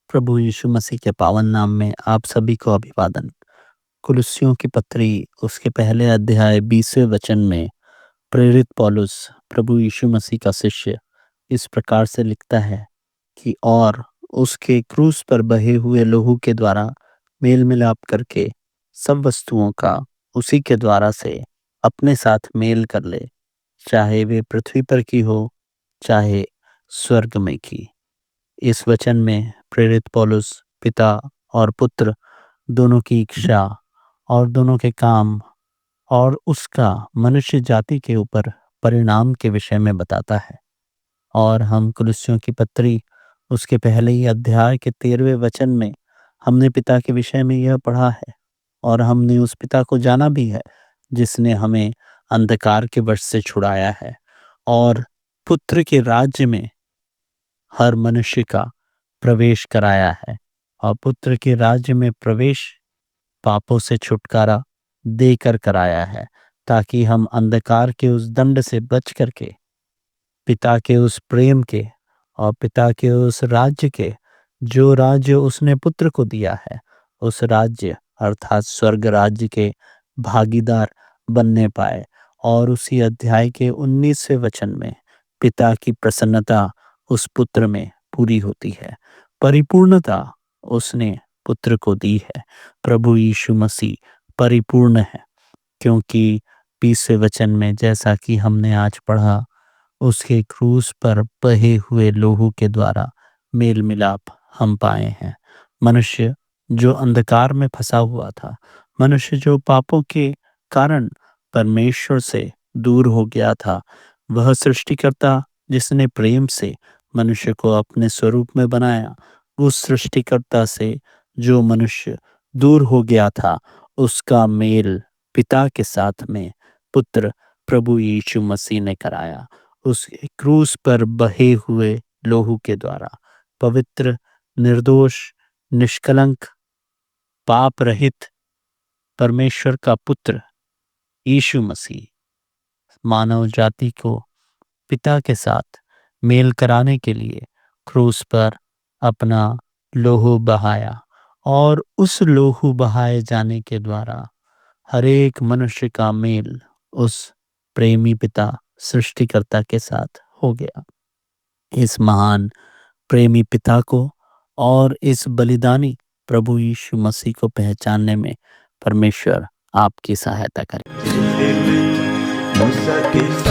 प्रभु यीशु मसीह के पावन नाम में आप सभी को अभिवादन। कुलुस्सियों की पत्री उसके पहले अध्याय 20वें वचन में प्रेरित पौलुस प्रभु यीशु मसीह का शिष्य इस प्रकार से लिखता है कि और उसके क्रूस पर बहे हुए लहू के द्वारा मेल मिलाप करके सब वस्तुओं का उसी के द्वारा से अपने साथ मेल कर ले, चाहे वे पृथ्वी पर की हो, चाहे स्वर्ग में की। इस वचन में प्रेरित पौलुस पिता और पुत्र दोनों की इच्छा और दोनों के काम और उसका मनुष्य जाति के ऊपर परिणाम के विषय में बताता है। और हम कुलुस्सियों की पत्री उसके पहले ही अध्याय के 13वें वचन में हमने पिता के विषय में यह पढ़ा है और हमने उस पिता को जाना भी है जिसने हमें अंधकार के वश से छुड़ाया है और पुत्र के राज्य में हर मनुष्य का प्रवेश कराया है। और पुत्र के राज्य में प्रवेश पापों से छुटकारा देकर कराया है, ताकि हम अंधकार के उस दंड से बच करके पिता के उस प्रेम के और पिता के उस राज्य के, जो राज्य उसने पुत्र को दिया है, उस राज्य अर्थात स्वर्ग राज्य के भागीदार बनने पाए। और उसी अध्याय के 19वें वचन में पिता की प्रसन्नता उस पुत्र में पूरी होती है। परिपूर्णता उसने पुत्र को दी है। प्रभु यीशु मसीह परिपूर्ण है, क्योंकि 20वें वचन में जैसा कि हमने आज पढ़ा, उसके क्रूस पर बहे हुए लोहू के द्वारा मेल मिलाप हम पाए हैं। मनुष्य जो अंधकार में फंसा हुआ था, मनुष्य जो पापों के कारण परमेश्वर से दूर हो गया था, वह सृष्टिकर्ता जिसने प्रेम से मनुष्य को अपने स्वरूप में बनाया, उस सृष्टिकर्ता से जो मनुष्य दूर हो गया था, उसका मेल पिता के साथ में पुत्र प्रभु यीशु मसीह ने कराया। उस क्रूस पर बहे हुए लोहू के द्वारा पवित्र, निर्दोष, निष्कलंक, पाप रहित परमेश्वर का पुत्र यीशु मसीह मानव जाति को पिता के साथ मेल कराने के लिए क्रूस पर अपना लोहू बहाया। और उस लोहू बहाए जाने के द्वारा हर एक मनुष्य का मेल उस प्रेमी पिता सृष्टिकर्ता के साथ हो गया। इस महान प्रेमी पिता को और इस बलिदानी प्रभु यीशु मसीह को पहचानने में परमेश्वर आपकी सहायता करे। मूसा के